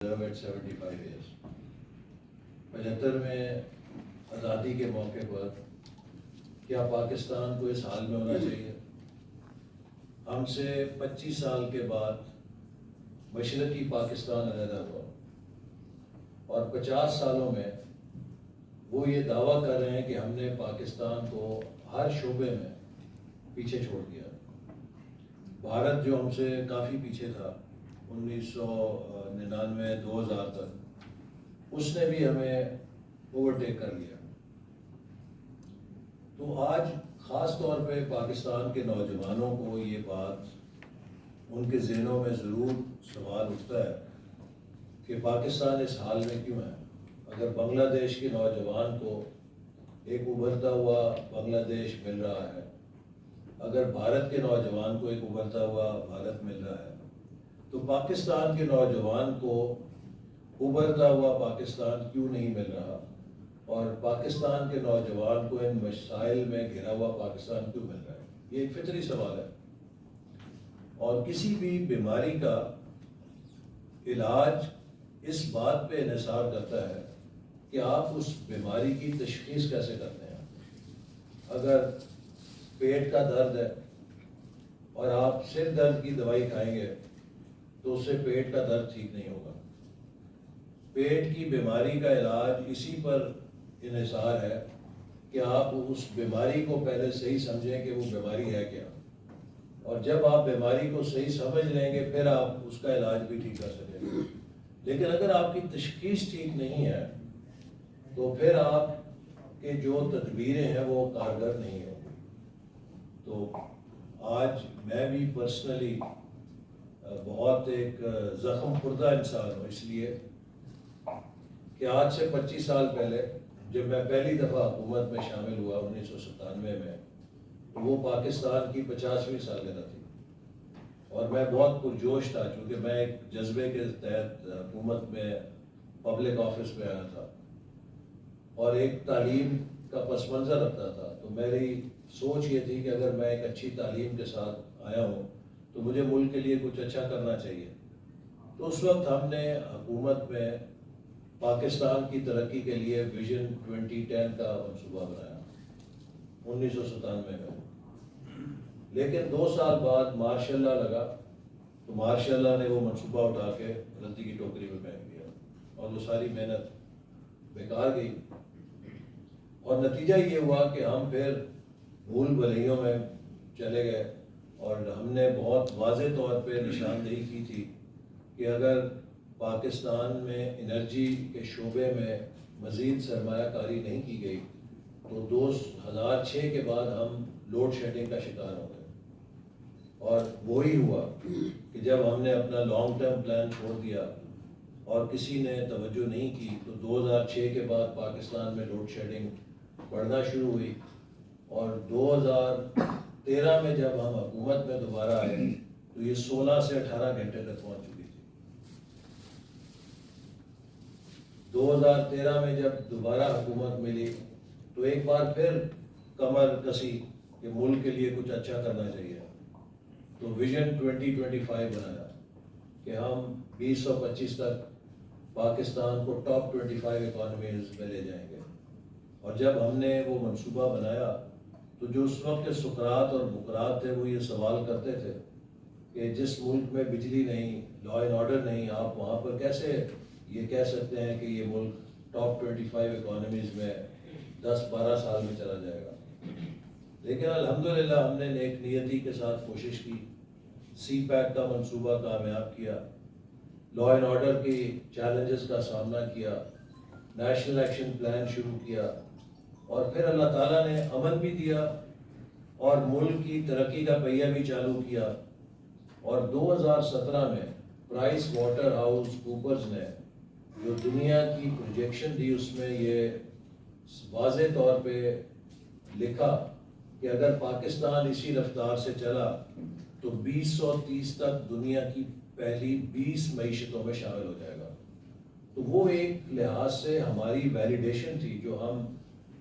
at 75 years. 75 میں آزادی کے موقع پر کیا پاکستان کو اس حال میں ہونا چاہیے؟ ہم سے 25 سال کے بعد مشرقی پاکستان علیحدہ ہوا اور 50 سالوں میں وہ یہ دعویٰ کر رہے ہیں کہ ہم نے پاکستان کو ہر شعبے میں پیچھے چھوڑ دیا۔ بھارت جو ہم سے کافی پیچھے تھا 1999 2000 تک، اس نے بھی ہمیں اوورٹیک کر لیا۔ تو آج خاص طور پہ پاکستان کے نوجوانوں کو یہ بات ان کے ذہنوں میں ضرور سوال اٹھتا ہے کہ پاکستان اس حال میں کیوں ہے؟ اگر بنگلہ دیش کے نوجوان کو ایک ابھرتا ہوا بنگلہ دیش مل رہا ہے، اگر بھارت کے نوجوان کو ایک ابھرتا ہوا بھارت مل رہا ہے، تو پاکستان کے نوجوان کو ابھرتا ہوا پاکستان کیوں نہیں مل رہا؟ اور پاکستان کے نوجوان کو ان مسائل میں گھرا ہوا پاکستان کیوں مل رہا ہے؟ یہ ایک فطری سوال ہے۔ اور کسی بھی بیماری کا علاج اس بات پہ انحصار کرتا ہے کہ آپ اس بیماری کی تشخیص کیسے کرتے ہیں۔ اگر پیٹ کا درد ہے اور آپ سر درد کی دوائی کھائیں گے تو اس سے پیٹ کا درد ٹھیک نہیں ہوگا۔ پیٹ کی بیماری کا علاج اسی پر انحصار ہے کہ آپ اس بیماری کو پہلے صحیح سمجھیں کہ وہ بیماری ہے کیا، اور جب آپ بیماری کو صحیح سمجھ لیں گے پھر آپ اس کا علاج بھی ٹھیک کر سکیں گے۔ لیکن اگر آپ کی تشخیص ٹھیک نہیں ہے تو پھر آپ کے جو تدبیریں ہیں وہ کارگر نہیں ہوں گی۔ تو آج میں بھی پرسنلی بہت ایک زخم خوردہ انسان ہوں، اس لیے کہ آج سے 25 سال پہلے جب میں پہلی دفعہ حکومت میں شامل ہوا 1997 میں، تو وہ پاکستان کی 50ویں سالگرہ تھی اور میں بہت پرجوش تھا، چونکہ میں ایک جذبے کے تحت حکومت میں پبلک آفس میں آیا تھا اور ایک تعلیم کا پس منظر رکھتا تھا۔ تو میری سوچ یہ تھی کہ اگر میں ایک اچھی تعلیم کے ساتھ آیا ہوں تو مجھے ملک کے لیے کچھ اچھا کرنا چاہیے۔ تو اس وقت ہم نے حکومت میں پاکستان کی ترقی کے لیے ویژن 2010 کا منصوبہ بنایا 1997 میں۔ لیکن 2 سال بعد مارشاء اللہ لگا تو مارشاء اللہ نے وہ منصوبہ اٹھا کے غلطی کی ٹوکری میں پھینک دیا اور وہ ساری محنت بیکار گئی، اور نتیجہ یہ ہوا کہ ہم پھر بھول بھلیوں میں چلے گئے۔ اور ہم نے بہت واضح طور پہ نشاندہی کی تھی کہ اگر پاکستان میں انرجی کے شعبے میں مزید سرمایہ کاری نہیں کی گئی تو 2006 کے بعد ہم لوڈ شیڈنگ کا شکار ہو گئے۔ اور وہی ہوا کہ جب ہم نے اپنا لانگ ٹرم پلان چھوڑ دیا اور کسی نے توجہ نہیں کی تو 2006 کے بعد پاکستان میں لوڈ شیڈنگ بڑھنا شروع ہوئی، اور 2013 میں جب ہم حکومت میں دوبارہ آئے تو یہ 16 سے 18 گھنٹے تک پہنچ چکی تھی۔ 2013 میں جب دوبارہ حکومت ملی تو ایک بار پھر کمر کسی کہ ملک کے لیے کچھ اچھا کرنا چاہیے، تو ویژن 2025 بنایا کہ ہم 2025 تک پاکستان کو ٹاپ 25 اکانومیز میں لے جائیں گے۔ اور جب ہم نے وہ منصوبہ بنایا تو جو اس وقت کے سقراط اور بقراط تھے وہ یہ سوال کرتے تھے کہ جس ملک میں بجلی نہیں، لا اینڈ آرڈر نہیں، آپ وہاں پر کیسے یہ کہہ سکتے ہیں کہ یہ ملک ٹاپ 25 اکانومیز میں 10-12 سال میں چلا جائے گا؟ لیکن الحمدللہ ہم نے نیک نیتی کے ساتھ کوشش کی، سی پیک کا منصوبہ کامیاب کیا، لا اینڈ آرڈر کی چیلنجز کا سامنا کیا، نیشنل ایکشن پلان شروع کیا، اور پھر اللہ تعالیٰ نے امن بھی دیا اور ملک کی ترقی کا پہیہ بھی چالو کیا۔ اور 2017 میں پرائس واٹر ہاؤس کوپرز نے جو دنیا کی پروجیکشن دی اس میں یہ واضح طور پہ لکھا کہ اگر پاکستان اسی رفتار سے چلا تو 2030 تک دنیا کی پہلی 20 معیشتوں میں شامل ہو جائے گا۔ تو وہ ایک لحاظ سے ہماری ویلیڈیشن تھی، جو ہم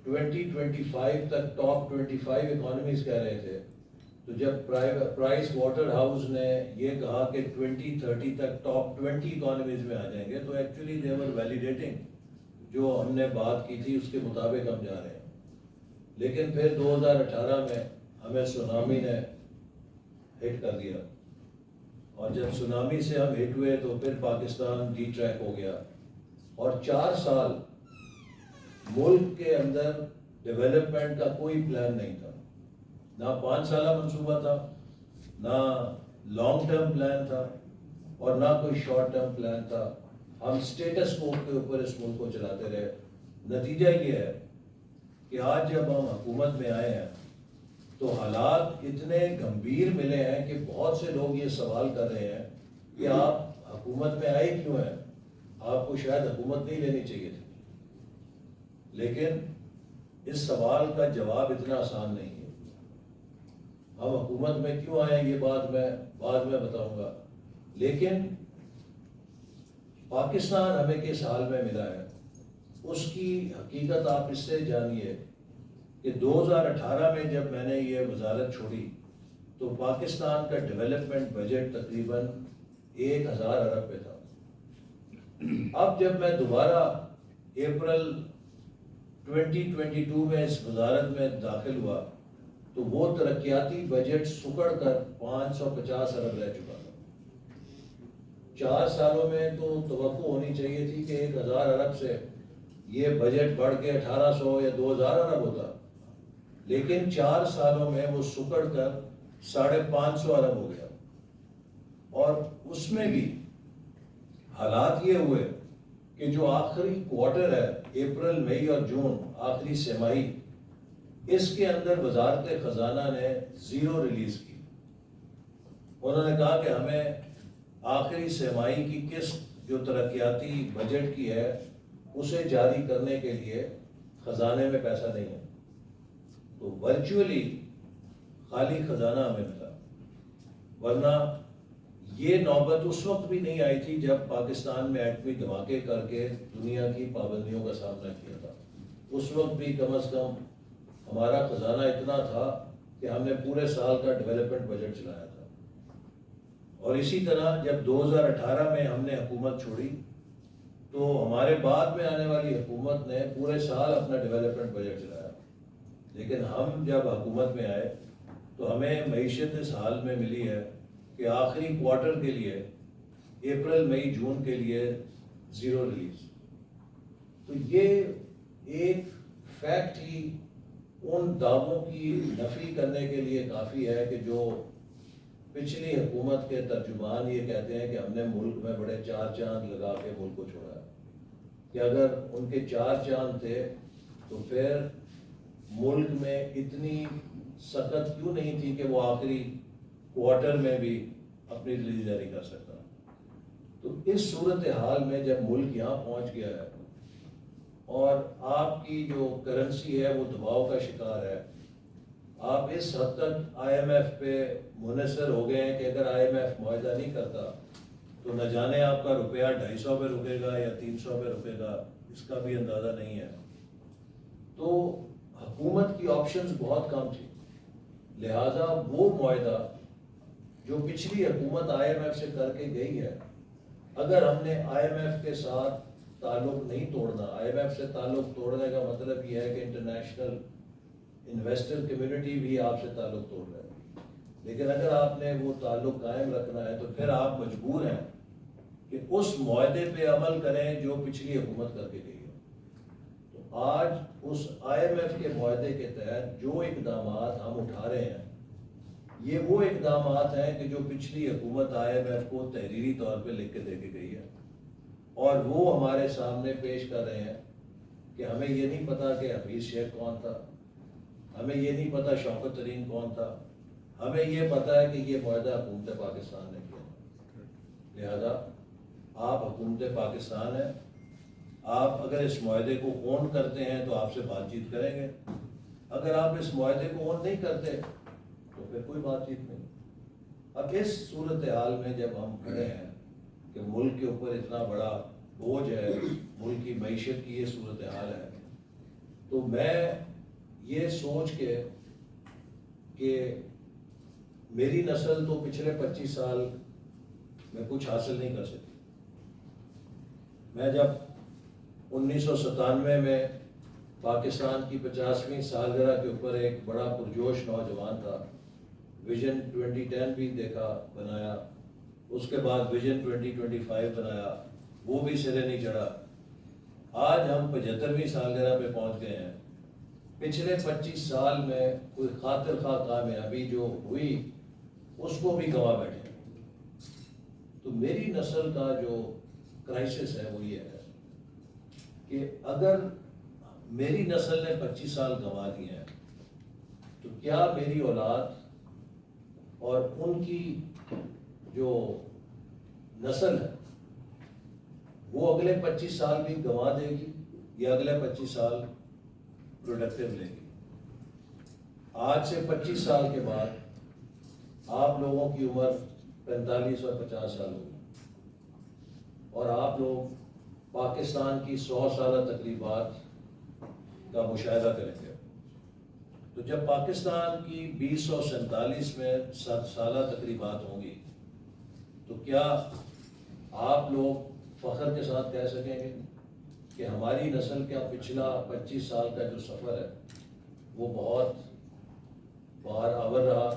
2025 تک ٹاپ 25 اکانومیز کہہ رہے تھے، تو جب پرائس واٹر ہاؤس نے یہ کہا کہ 2030 تک ٹاپ 20 اکانومیز میں آ جائیں گے، تو ایکچولی دے ور ویلیڈیٹنگ جو ہم نے بات کی تھی اس کے مطابق ہم جا رہے ہیں. لیکن پھر 2018 میں ہمیں سونامی نے ہٹ کر دیا، اور جب سونامی سے ہم ہٹ ہوئے تو پھر پاکستان ڈی ٹریک ہو گیا، اور 4 سال ملک کے اندر ڈیولپمنٹ کا کوئی پلان نہیں تھا. نہ 5 سالہ منصوبہ تھا، نہ لانگ ٹرم پلان تھا، اور نہ کوئی شارٹ ٹرم پلان تھا. ہم سٹیٹس کو کے اوپر اس ملک کو چلاتے رہے. نتیجہ یہ ہے کہ آج جب ہم حکومت میں آئے ہیں تو حالات اتنے گمبھیر ملے ہیں کہ بہت سے لوگ یہ سوال کر رہے ہیں کہ آپ حکومت میں آئے کیوں ہیں، آپ کو شاید حکومت نہیں لینی چاہیے تھی. لیکن اس سوال کا جواب اتنا آسان نہیں ہے. ہم حکومت میں کیوں آئے یہ بات میں بعد میں بتاؤں گا. لیکن پاکستان ہمیں کس حال میں ملا ہے اس کی حقیقت آپ اس سے جانیے کہ 2018 میں جب میں نے یہ وزارت چھوڑی تو پاکستان کا ڈیولپمنٹ بجٹ تقریباً 1000 ارب پہ تھا. اب جب میں دوبارہ اپریل 2022 میں اس وزارت میں داخل ہوا تو وہ ترقیاتی بجٹ سکڑ کر 550 ارب رہ چکا تھا. 4 سالوں میں تو توقع ہونی چاہیے تھی کہ 1000 ارب سے یہ بجٹ بڑھ کے 1800 یا 2000 ارب ہوتا، لیکن 4 سالوں میں وہ سکڑ کر 550 ارب ہو گیا. اور اس میں بھی حالات یہ ہوئے کہ جو آخری کوارٹر ہے اپریل مئی اور جون آخری سہ-ماہی، اس کے اندر وزارت خزانہ نے 0 ریلیز کی. انہوں نے کہا کہ ہمیں آخری سہ-ماہی کی قسط جو ترقیاتی بجٹ کی ہے اسے جاری کرنے کے لیے خزانے میں پیسہ نہیں ہے. تو ورچولی خالی خزانہ ہمیں ملا، ورنہ یہ نوبت اس وقت بھی نہیں آئی تھی جب پاکستان میں ایٹمی دھماکے کر کے دنیا کی پابندیوں کا سامنا کیا تھا. اس وقت بھی کم از کم ہمارا خزانہ اتنا تھا کہ ہم نے پورے سال کا ڈیولپمنٹ بجٹ چلایا تھا. اور اسی طرح جب 2018 میں ہم نے حکومت چھوڑی تو ہمارے بعد میں آنے والی حکومت نے پورے سال اپنا ڈیولپمنٹ بجٹ چلایا. لیکن ہم جب حکومت میں آئے تو ہمیں معیشت اس حال میں ملی ہے کہ آخری کوارٹر کے لیے اپریل مئی جون کے لیے 0 ریلیز. تو یہ ایک فیکٹ ہی ان دعووں کی نفی کرنے کے لیے کافی ہے کہ جو پچھلی حکومت کے ترجمان یہ کہتے ہیں کہ ہم نے ملک میں بڑے 4 چاند لگا کے ملک کو چھوڑا ہے. کہ اگر ان کے 4 چاند تھے تو پھر ملک میں اتنی سخت کیوں نہیں تھی کہ وہ آخری کوارٹر میں بھی اپنی ریلیز جاری کر سکتا. تو اس صورتحال میں جب ملک یہاں پہنچ گیا ہے اور آپ کی جو کرنسی ہے وہ دباؤ کا شکار ہے، آپ اس حد تک آئی ایم ایف پہ منحصر ہو گئے ہیں کہ اگر آئی ایم ایف معاہدہ نہیں کرتا تو نہ جانے آپ کا روپیہ 250 پہ رکے گا یا 300 پہ رکے گا، اس کا بھی اندازہ نہیں ہے. تو حکومت کی آپشنز بہت کم تھی. لہٰذا وہ معاہدہ جو پچھلی حکومت آئی ایم ایف سے کر کے گئی ہے، اگر ہم نے آئی ایم ایف کے ساتھ تعلق نہیں توڑنا، آئی ایم ایف سے تعلق توڑنے کا مطلب یہ ہے کہ انٹرنیشنل انویسٹر کمیونٹی بھی آپ سے تعلق توڑ رہے ہیں. لیکن اگر آپ نے وہ تعلق قائم رکھنا ہے تو پھر آپ مجبور ہیں کہ اس معاہدے پہ عمل کریں جو پچھلی حکومت کر کے گئی ہے. تو آج اس آئی ایم ایف کے معاہدے کے تحت جو اقدامات ہم اٹھا رہے ہیں یہ وہ اقدامات ہیں کہ جو پچھلی حکومت آئی ایم ایف کو تحریری طور پہ لکھ کے دے کے گئی ہے، اور وہ ہمارے سامنے پیش کر رہے ہیں کہ ہمیں یہ نہیں پتا کہ حفیظ شیخ کون تھا، ہمیں یہ نہیں پتا شوکت ترین کون تھا، ہمیں یہ پتا ہے کہ یہ معاہدہ حکومت پاکستان نے کیا. لہذا آپ حکومت پاکستان ہیں، آپ اگر اس معاہدے کو اون کرتے ہیں تو آپ سے بات چیت کریں گے. اگر آپ اس معاہدے کو اون نہیں کرتے تو پھر کوئی بات چیت نہیں. اب اس صورتحال میں جب ہم کھڑے ہیں کہ ملک کے اوپر اتنا بڑا بوجھ ہے، ملک کی معیشت کی یہ صورتحال ہے، تو میں یہ سوچ کے کہ میری نسل تو پچھلے 25 سال میں کچھ حاصل نہیں کر سکی. میں جب 1997 میں پاکستان کی 50ویں سالگرہ کے اوپر ایک بڑا پرجوش نوجوان تھا, ویژن 2010 بھی دیکھا بنایا, اس کے بعد ویژن 2025 بنایا, وہ بھی سرے نہیں چڑھا. آج ہم 75ویں سالگرہ پہ پہنچ گئے ہیں. پچھلے 25 سال میں کوئی خاطر خواہ کامیابی جو ہوئی اس کو بھی گنوا بیٹھے. تو میری نسل کا جو کرائسس ہے وہ یہ ہے کہ اگر میری نسل نے 25 سال گنوا دیے ہیں تو کیا میری اولاد اور ان کی جو نسل ہے وہ اگلے 25 سال بھی گنوا دے گی یا اگلے 25 سال پروڈکٹیو لے گی؟ آج سے 25 سال کے بعد آپ لوگوں کی عمر 45 اور 50 سال ہوگی اور آپ لوگ پاکستان کی 100 سالہ تقریبات کا مشاہدہ کریں گے. تو جب پاکستان کی 2047 میں 7 سالہ تقریبات ہوں گی تو کیا آپ لوگ فخر کے ساتھ کہہ سکیں گے کہ ہماری نسل کا پچھلا 25 سال کا جو سفر ہے وہ بہت بار آور رہا,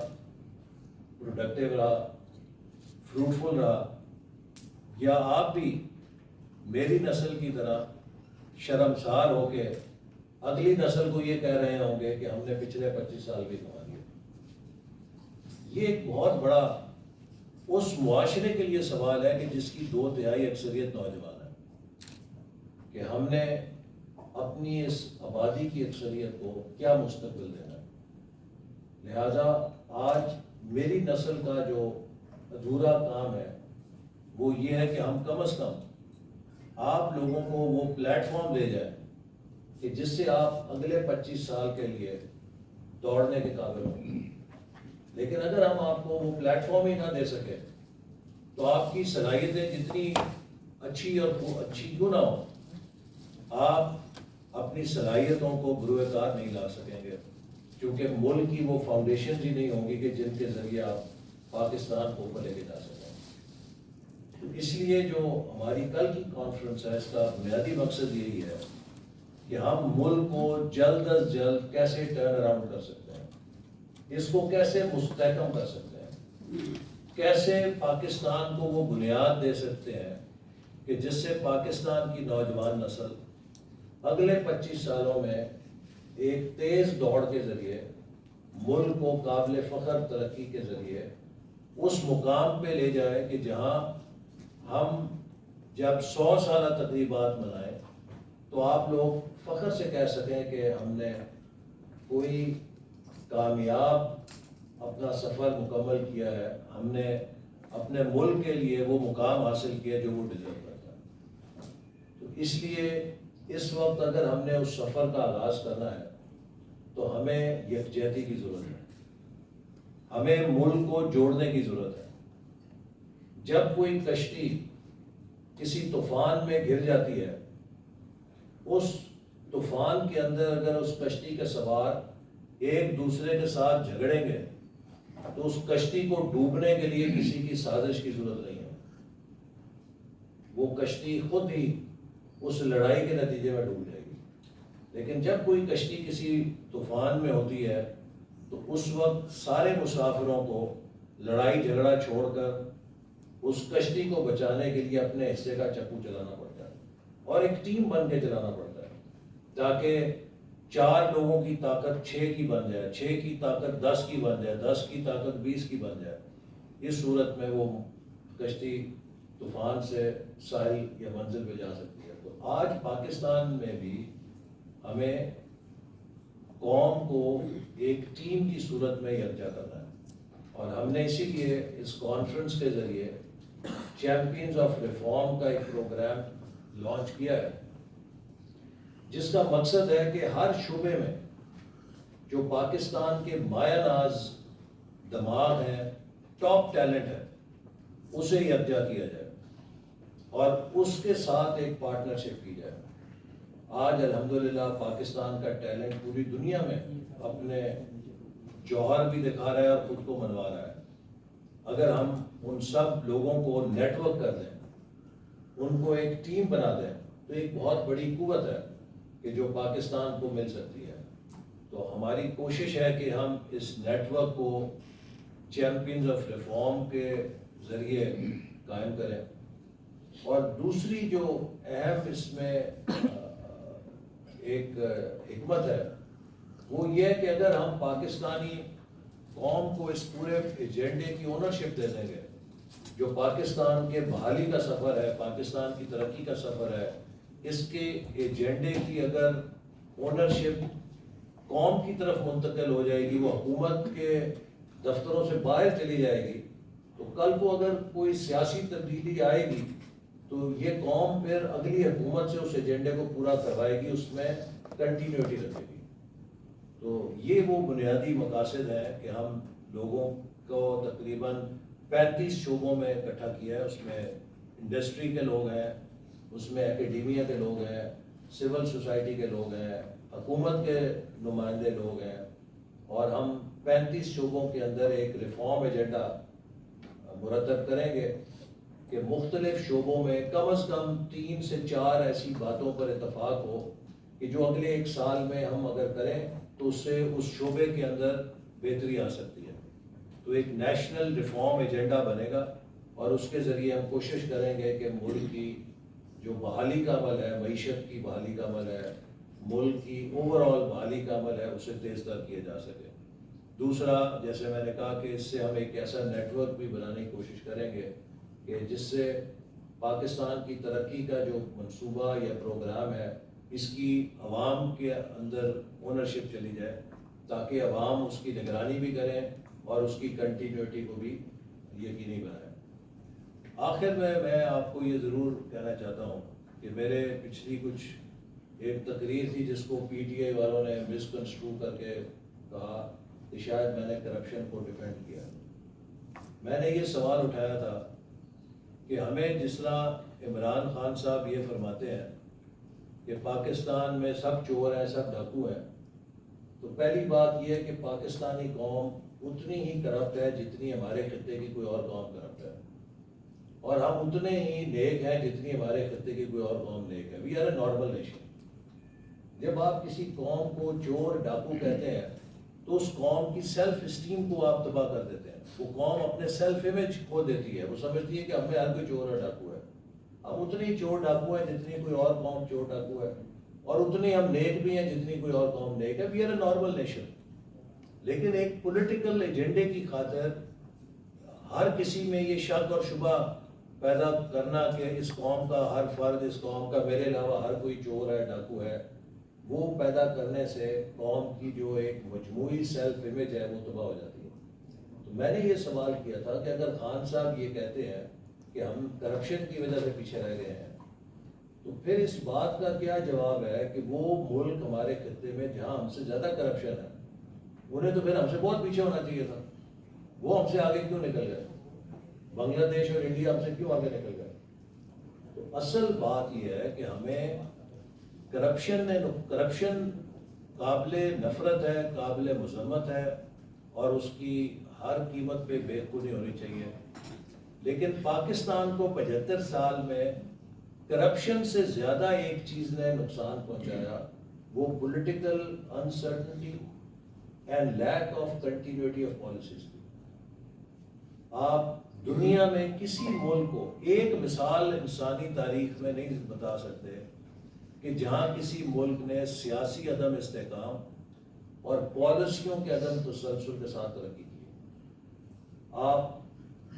پروڈکٹیو رہا, فروٹفل رہا؟ یا آپ بھی میری نسل کی طرح شرمسار ہو کے اگلی نسل کو یہ کہہ رہے ہوں گے کہ ہم نے پچھلے 25 سال بھی گنوا دیے؟ یہ ایک بہت بڑا اس معاشرے کے لیے سوال ہے کہ جس کی 2/3 اکثریت نوجوان ہے, کہ ہم نے اپنی اس آبادی کی اکثریت کو کیا مستقبل دینا ہے. لہذا آج میری نسل کا جو ادھورا کام ہے وہ یہ ہے کہ ہم کم از کم آپ لوگوں کو وہ پلیٹ فارم دے جائیں کہ جس سے آپ اگلے 25 سال کے لیے دوڑنے کے قابل ہوں. لیکن اگر ہم آپ کو وہ پلیٹ فارم ہی نہ دے سکے تو آپ کی صلاحیتیں جتنی اچھی اور اچھی کیوں نہ ہو, آپ اپنی صلاحیتوں کو بروئے کار نہیں لا سکیں گے, کیونکہ ملک کی وہ فاؤنڈیشن ہی نہیں ہوں گی کہ جن کے ذریعے آپ پاکستان کو اوپر لے کے جا سکیں. تو اس لیے جو ہماری کل کی کانفرنس ہے اس کا بنیادی مقصد یہی ہے کہ ہم ملک کو جلد از جلد کیسے ٹرن اراؤنڈ کر سکتے ہیں, اس کو کیسے مستحکم کر سکتے ہیں, کیسے پاکستان کو وہ بنیاد دے سکتے ہیں کہ جس سے پاکستان کی نوجوان نسل اگلے 25 سالوں میں ایک تیز دوڑ کے ذریعے ملک کو قابل فخر ترقی کے ذریعے اس مقام پہ لے جائے کہ جہاں ہم جب 100 سالہ تقریبات منائیں تو آپ لوگ فخر سے کہہ سکیں کہ ہم نے کوئی کامیاب اپنا سفر مکمل کیا ہے, ہم نے اپنے ملک کے لیے وہ مقام حاصل کیا جو وہ ڈیزرو کرتا ہے. تو اس لیے اس وقت اگر ہم نے اس سفر کا آغاز کرنا ہے تو ہمیں یکجہتی کی ضرورت ہے, ہمیں ملک کو جوڑنے کی ضرورت ہے. جب کوئی کشتی کسی طوفان میں گر جاتی ہے, اس طوفان کے اندر اگر اس کشتی کے سوار ایک دوسرے کے ساتھ جھگڑیں گے تو اس کشتی کو ڈوبنے کے لیے کسی کی سازش کی ضرورت نہیں ہے, وہ کشتی خود ہی اس لڑائی کے نتیجے میں ڈوب جائے گی. لیکن جب کوئی کشتی کسی طوفان میں ہوتی ہے تو اس وقت سارے مسافروں کو لڑائی جھگڑا چھوڑ کر اس کشتی کو بچانے کے لیے اپنے حصے کا چپو چلانا پڑتا ہے اور ایک ٹیم بن کے چلانا پڑتا ہے, تاکہ 4 لوگوں کی طاقت 6 کی بن جائے, 6 کی طاقت 10 کی بن جائے, 10 کی طاقت 20 کی بن جائے. اس صورت میں وہ کشتی طوفان سے ساحل یا منزل پہ جا سکتی ہے. تو آج پاکستان میں بھی ہمیں قوم کو ایک ٹیم کی صورت میں یکجا کرنا ہے, اور ہم نے اسی لیے اس کانفرنس کے ذریعے چیمپئنز آف ریفارم کا ایک پروگرام لانچ کیا ہے, جس کا مقصد ہے کہ ہر شعبے میں جو پاکستان کے مایہ ناز دماغ ہیں, ٹاپ ٹیلنٹ ہے, اسے یکجا کیا جائے اور اس کے ساتھ ایک پارٹنرشپ کی جائے. آج الحمدللہ پاکستان کا ٹیلنٹ پوری دنیا میں اپنے جوہر بھی دکھا رہا ہے اور خود کو منوا رہا ہے. اگر ہم ان سب لوگوں کو نیٹ ورک کر دیں، ان کو ایک ٹیم بنا دیں، تو ایک بہت بڑی قوت ہے کہ جو پاکستان کو مل سکتی ہے۔ تو ہماری کوشش ہے کہ ہم اس نیٹ ورک کو چیمپئنز آف ریفارم کے ذریعے قائم کریں۔ اور دوسری جو اہم اس میں ایک حکمت ہے وہ یہ ہے کہ اگر ہم پاکستانی قوم کو اس پورے ایجنڈے کی اونرشپ دے دیں گے، جو پاکستان کے بحالی کا سفر ہے، پاکستان کی ترقی کا سفر ہے، اس کے ایجنڈے کی اگر اونرشپ قوم کی طرف منتقل ہو جائے گی، وہ حکومت کے دفتروں سے باہر چلی جائے گی، تو کل کو اگر کوئی سیاسی تبدیلی آئے گی تو یہ قوم پھر اگلی حکومت سے اس ایجنڈے کو پورا کروائے گی، اس میں کنٹینیوٹی رکھے گی۔ تو یہ وہ بنیادی مقاصد ہیں کہ ہم لوگوں کو تقریباً 35 شعبوں میں اکٹھا کیا ہے۔ اس میں انڈسٹری کے لوگ ہیں، اس میں اکیڈیمیا کے لوگ ہیں، سول سوسائٹی کے لوگ ہیں، حکومت کے نمائندے لوگ ہیں، اور ہم 35 شعبوں کے اندر ایک ریفارم ایجنڈا مرتب کریں گے کہ مختلف شعبوں میں کم از کم 3 سے 4 ایسی باتوں پر اتفاق ہو کہ جو اگلے 1 سال میں ہم اگر کریں تو اس سے اس شعبے کے اندر بہتری آ سکتی ہے۔ تو ایک نیشنل ریفارم ایجنڈا بنے گا، اور اس کے ذریعے ہم کوشش کریں گے کہ ملک کی جو بحالی کا عمل ہے، معیشت کی بحالی کا عمل ہے، ملک کی اوور آل بحالی کا عمل ہے، اسے تیز تر کیا جا سکے۔ دوسرا، جیسے میں نے کہا کہ اس سے ہم ایک ایسا نیٹ ورک بھی بنانے کی کوشش کریں گے کہ جس سے پاکستان کی ترقی کا جو منصوبہ یا پروگرام ہے، اس کی عوام کے اندر اونرشپ چلی جائے، تاکہ عوام اس کی نگرانی بھی کریں اور اس کی کنٹینیوٹی کو بھی یقینی بنائیں۔ آخر میں آپ کو یہ ضرور کہنا چاہتا ہوں کہ میرے پچھلی ایک تقریر تھی جس کو پی ٹی آئی والوں نے مس کنسٹرو کر کے کہا کہ شاید میں نے کرپشن کو ڈیفینڈ کیا۔ میں نے یہ سوال اٹھایا تھا کہ ہمیں جس طرح عمران خان صاحب یہ فرماتے ہیں کہ پاکستان میں سب چور ہیں، سب ڈاکو ہیں، تو پہلی بات یہ ہے کہ پاکستانی قوم اتنی ہی کرپٹ ہے جتنی ہمارے خطے کی کوئی اور قوم کرپٹ ہے، اور ہم اتنے ہی نیک ہیں جتنی ہمارے خطے کی کوئی اور قوم نیک ہے۔ We are a normal nation. جب آپ کسی قوم کو چور ڈاکو کہتے ہیں تو اس قوم کی سیلف اسٹیم کو آپ تباہ کر دیتے ہیں۔ وہ قوم اپنے سیلف امیج کھو دیتی ہے، وہ سمجھتی ہے کہ ہم میں ہر کوئی چور اور ڈاکو ہے۔ ہم اتنے ہی چور ڈاکو ہیں جتنی کوئی اور قوم چور ڈاکو ہے، اور اتنے ہم نیک بھی ہیں جتنی کوئی اور قوم نیک ہے۔ We are a normal nation. لیکن ایک پولیٹیکل ایجنڈے کی خاطر ہر کسی میں یہ شک اور شبہ پیدا کرنا کہ اس قوم کا ہر فرد، اس قوم کا میرے علاوہ ہر کوئی چور ہے، ڈاکو ہے، وہ پیدا کرنے سے قوم کی جو ایک مجموعی سیلف امیج ہے وہ تباہ ہو جاتی ہے۔ تو میں نے یہ سوال کیا تھا کہ اگر خان صاحب یہ کہتے ہیں کہ ہم کرپشن کی وجہ سے پیچھے رہ گئے ہیں، تو پھر اس بات کا کیا جواب ہے کہ وہ ملک ہمارے خطے میں جہاں ہم سے زیادہ کرپشن ہے، انہیں تو پھر ہم سے بہت پیچھے ہونا چاہیے تھا، وہ ہم سے آگے کیوں نکل گئے؟ بنگلہ دیش اور انڈیا ہم سے کیوں آگے نکل گئے؟ تو اصل بات یہ ہے کہ ہمیں کرپشن قابل نفرت ہے، قابل مذمت ہے، اور اس کی ہر قیمت پہ بے خونی ہونی چاہیے۔ لیکن پاکستان کو 75 سال میں کرپشن سے زیادہ ایک چیز نے نقصان پہنچایا، وہ political uncertainty and lack of continuity of policies تھی۔ آپ دنیا میں کسی ملک کو ایک مثال انسانی تاریخ میں نہیں بتا سکتے کہ جہاں کسی ملک نے سیاسی عدم استحکام اور پالیسیوں کے عدم تسلسل کے ساتھ ترقی کی۔ آپ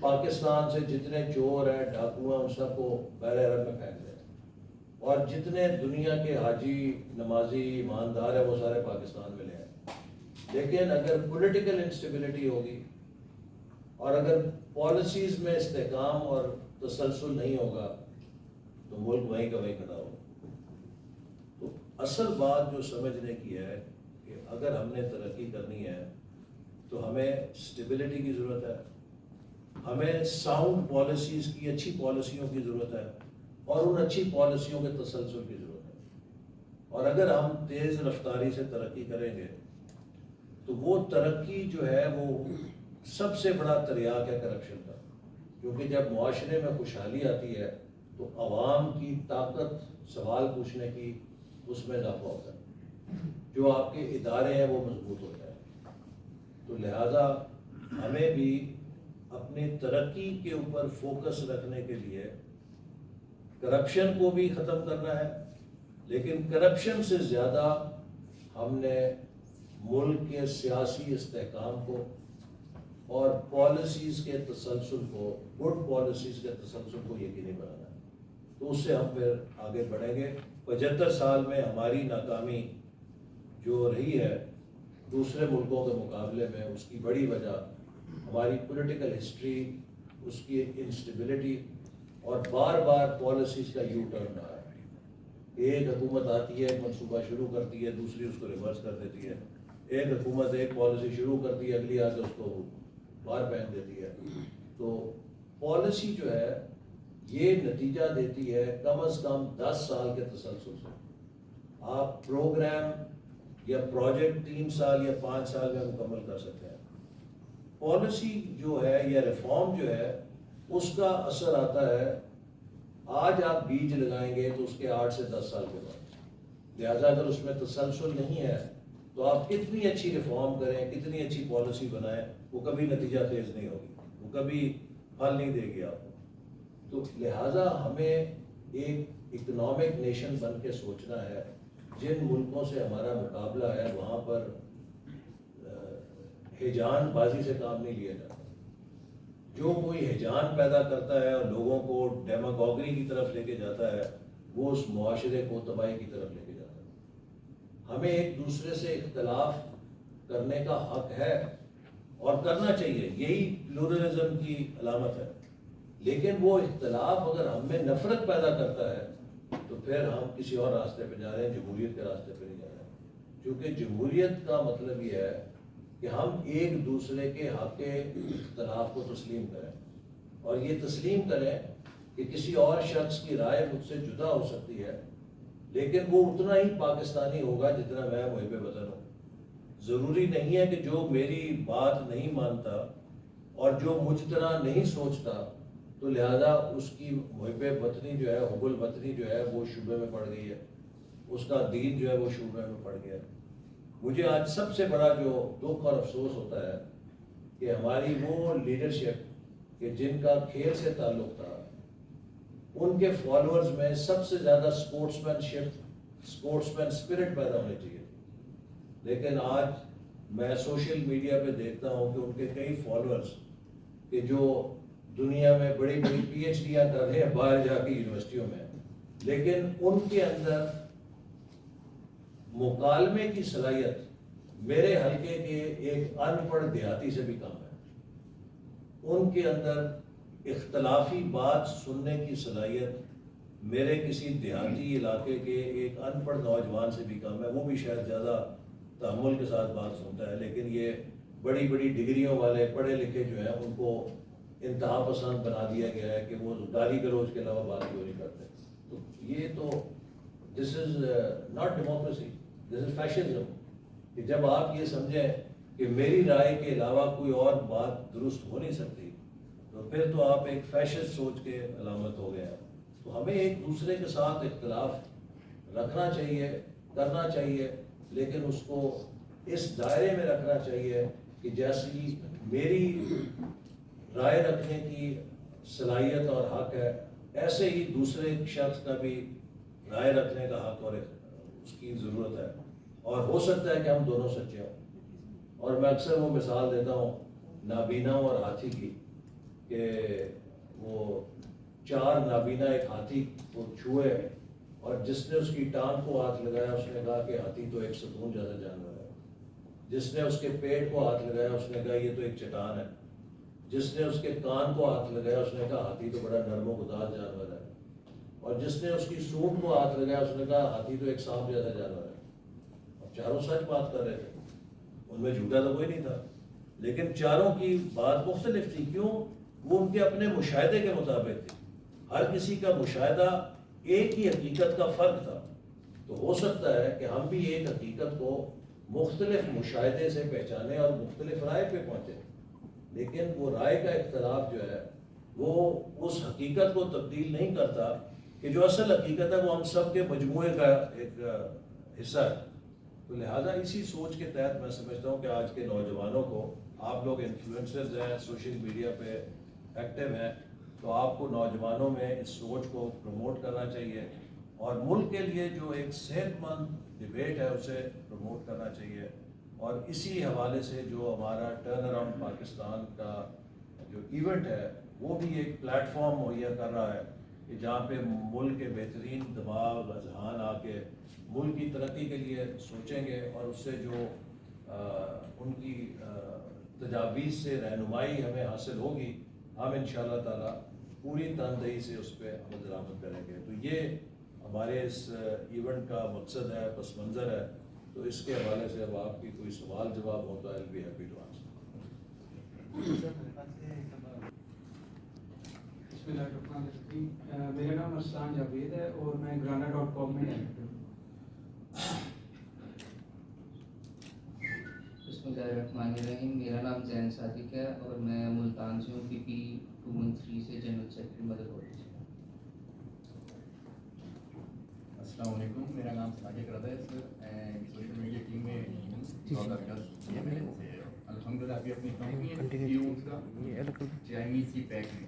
پاکستان سے جتنے چور ہیں، ڈاکو ہیں، ان سب کو بحر عرب میں پھینک دیں، اور جتنے دنیا کے حاجی، نمازی، ایماندار ہیں وہ سارے پاکستان میں لے آئیں۔ لیکن اگر پولیٹیکل انسٹیبلٹی ہوگی اور اگر پالیسیز میں استحکام اور تسلسل نہیں ہوگا تو ملک وہیں کا وہیں کھڑا ہوگا۔ تو اصل بات جو سمجھنے کی ہے کہ اگر ہم نے ترقی کرنی ہے تو ہمیں اسٹیبلٹی کی ضرورت ہے، ہمیں ساؤنڈ پالیسیز کی، اچھی پالیسیوں کی ضرورت ہے، اور ان اچھی پالیسیوں کے تسلسل کی ضرورت ہے۔ اور اگر ہم تیز رفتاری سے ترقی کریں گے تو وہ ترقی جو ہے وہ سب سے بڑا تریاق ہے کرپشن کا، کیونکہ جب معاشرے میں خوشحالی آتی ہے تو عوام کی طاقت سوال پوچھنے کی اس میں اضافہ ہوتا ہے، جو آپ کے ادارے ہیں وہ مضبوط ہوتے ہیں۔ تو لہذا ہمیں بھی اپنی ترقی کے اوپر فوکس رکھنے کے لیے کرپشن کو بھی ختم کرنا ہے، لیکن کرپشن سے زیادہ ہم نے ملک کے سیاسی استحکام کو اور پالیسیز کے تسلسل کو، گڈ پالیسیز کے تسلسل کو یقینی بنانا ہے۔ تو اس سے ہم پھر آگے بڑھیں گے۔ 75 سال میں ہماری ناکامی جو رہی ہے دوسرے ملکوں کے مقابلے میں، اس کی بڑی وجہ ہماری پولیٹیکل ہسٹری، اس کی انسٹیبلٹی اور بار بار پالیسیز کا یو ٹرن رہا ہے۔ ایک حکومت آتی ہے، ایک منصوبہ شروع کرتی ہے، دوسری اس کو ریورس کر دیتی ہے۔ ایک حکومت ایک پالیسی شروع کرتی ہے، اگلی آ کے اس کو باہر پھینک دیتی ہے۔ تو پالیسی جو ہے یہ نتیجہ دیتی ہے کم از کم 10 سال کے تسلسل سے۔ آپ پروگرام یا پروجیکٹ 3 سال یا 5 سال میں مکمل کر سکتے ہیں۔ پالیسی جو ہے یا ریفارم جو ہے اس کا اثر آتا ہے، آج آپ بیج لگائیں گے تو اس کے 8 سے 10 سال کے بعد۔ لہٰذا اگر اس میں تسلسل نہیں ہے تو آپ کتنی اچھی ریفارم کریں، کتنی اچھی پالیسی بنائیں، وہ کبھی نتیجہ خیز نہیں ہوگی، وہ کبھی پھل نہیں دے گی آپ کو۔ تو لہٰذا ہمیں ایک اکنامک نیشن بن کے سوچنا ہے۔ جن ملکوں سے ہمارا مقابلہ ہے وہاں پر ہیجان بازی سے کام نہیں لیا جاتا۔ جو کوئی ہیجان پیدا کرتا ہے اور لوگوں کو ڈیماگوگری کی طرف لے کے جاتا ہے، وہ اس معاشرے کو تباہی کی طرف لے کے جاتا ہے۔ ہمیں ایک دوسرے سے اختلاف کرنے کا حق ہے اور کرنا چاہیے، یہی پلورلزم کی علامت ہے۔ لیکن وہ اختلاف اگر ہم میں نفرت پیدا کرتا ہے تو پھر ہم کسی اور راستے پہ جا رہے ہیں، جمہوریت کے راستے پہ نہیں جا رہے ہیں۔ کیونکہ جمہوریت کا مطلب یہ ہے کہ ہم ایک دوسرے کے حق کے اختلاف کو تسلیم کریں، اور یہ تسلیم کریں کہ کسی اور شخص کی رائے مجھ سے جدا ہو سکتی ہے، لیکن وہ اتنا ہی پاکستانی ہوگا جتنا میں محب وطن ہوں۔ ضروری نہیں ہے کہ جو میری بات نہیں مانتا اور جو مجھ طرح نہیں سوچتا تو لہذا اس کی محب وطنی جو ہے، حب الوطنی جو ہے وہ شعبے میں پڑ گئی ہے، اس کا دین جو ہے وہ شعبے میں پڑ گیا ہے۔ مجھے آج سب سے بڑا جو دکھ اور افسوس ہوتا ہے کہ ہماری وہ لیڈرشپ کہ جن کا کھیل سے تعلق تھا، ان کے فالوورز میں سب سے زیادہ اسپورٹس مین اسپرٹ پیدا ہونی چاہیے تھی۔ لیکن آج میں سوشل میڈیا پہ دیکھتا ہوں کہ ان کے کئی فالوورز کہ جو دنیا میں بڑی بڑی پی ایچ ڈیاں کر رہے ہیں باہر جا کے یونیورسٹیوں میں، لیکن ان کے اندر مکالمے کی صلاحیت میرے حلقے کے ایک ان پڑھ دیہاتی سے بھی کم ہے۔ ان کے اندر اختلافی بات سننے کی صلاحیت میرے کسی دیہاتی علاقے کے ایک ان پڑھ نوجوان سے بھی کم ہے۔ وہ بھی شاید زیادہ تحمل کے ساتھ بات سنتا ہے، لیکن یہ بڑی بڑی ڈگریوں والے پڑھے لکھے جو ہیں ان کو انتہا پسند بنا دیا گیا ہے کہ وہ گالی گلوچ کے علاوہ بات کیوں نہیں کرتے۔ تو یہ تو this is not democracy, this is fascism, کہ جب آپ یہ سمجھیں کہ میری رائے کے علاوہ کوئی اور بات درست ہو نہیں سکتی تو پھر تو آپ ایک فیشسٹ سوچ کے علامت ہو گئے ہیں۔ تو ہمیں ایک دوسرے کے ساتھ اختلاف رکھنا چاہیے، کرنا چاہیے، لیکن اس کو اس دائرے میں رکھنا چاہیے کہ جیسی میری رائے رکھنے کی صلاحیت اور حق ہے، ایسے ہی دوسرے شخص کا بھی رائے رکھنے کا حق اور اس کی ضرورت ہے، اور ہو سکتا ہے کہ ہم دونوں سچے ہوں۔ اور میں اکثر وہ مثال دیتا ہوں نابیناؤں اور ہاتھی کی، کہ وہ 4 نابینا ایک ہاتھی کو چھوئے اور جس نے اس کی ٹانگ کو ہاتھ لگایا اس نے کہا کہ ہاتھی تو ایک ستون جیسا جانور ہے، جس نے اس کے پیٹ کو ہاتھ لگایا اس نے کہا یہ تو ایک چٹان ہے، جس نے اس کے کان کو ہاتھ لگایا اس نے کہا ہاتھی تو بڑا نرم و گداز جانور ہے، اور جس نے اس کی سونڈ کو ہاتھ لگایا اس نے کہا ہاتھی تو ایک سانپ جیسا جانور ہے۔ اب چاروں سچ بات کر رہے تھے، ان میں جھوٹا تو کوئی نہیں تھا، لیکن چاروں کی بات مختلف تھی۔ کیوں؟ وہ ان کے اپنے مشاہدے کے مطابق تھی، ہر کسی کا مشاہدہ ایک ہی حقیقت کا فرق تھا۔ تو ہو سکتا ہے کہ ہم بھی ایک حقیقت کو مختلف مشاہدے سے پہچانے اور مختلف رائے پہ پہنچے، لیکن وہ رائے کا اختلاف جو ہے وہ اس حقیقت کو تبدیل نہیں کرتا کہ جو اصل حقیقت ہے وہ ہم سب کے مجموعے کا ایک حصہ ہے. تو لہٰذا اسی سوچ کے تحت میں سمجھتا ہوں کہ آج کے نوجوانوں کو، آپ لوگ انفلوئنسرز ہیں، سوشل میڈیا پہ ایکٹیو ہیں، تو آپ کو نوجوانوں میں اس سوچ کو پروموٹ کرنا چاہیے اور ملک کے لیے جو ایک صحت مند ڈبیٹ ہے اسے پروموٹ کرنا چاہیے. اور اسی حوالے سے جو ہمارا ٹرن اراؤنڈ پاکستان کا جو ایونٹ ہے وہ بھی ایک پلیٹ فارم مہیا کر رہا ہے کہ جہاں پہ ملک کے بہترین دماغ اذہان آ کے ملک کی ترقی کے لیے سوچیں گے اور اس سے جو ان کی تجاویز سے رہنمائی ہمیں حاصل ہوگی، ہم انشاءاللہ تعالیٰ پوری تندہی سے اس پہ عمل درآمد کریں گے. تو یہ ہمارے اس ایونٹ کا مقصد ہے، پس منظر ہے. تو اس کے حوالے سے اب آپ کی کوئی سوال جواب ہو تو I'll be happy to answer. بسم اللہ الرحمن الرحیم. میرا نام ارسلان جاوید ہے اور میں grana.com میں ایڈیٹر ہوں. بسم اللہ الرحمن الرحیم. میرا نام زین صادق ہے اور میں ملتان سے ہوں. PP 213 سے جنرل سیکرٹری مدر کالج. السلام علیکم. میرا نام ساجد رضا ہے سر. میں سوشل میڈیا ٹیم میں الحمد للہ ابھی اپنی کمپنی کا چائنیز کی پیک میں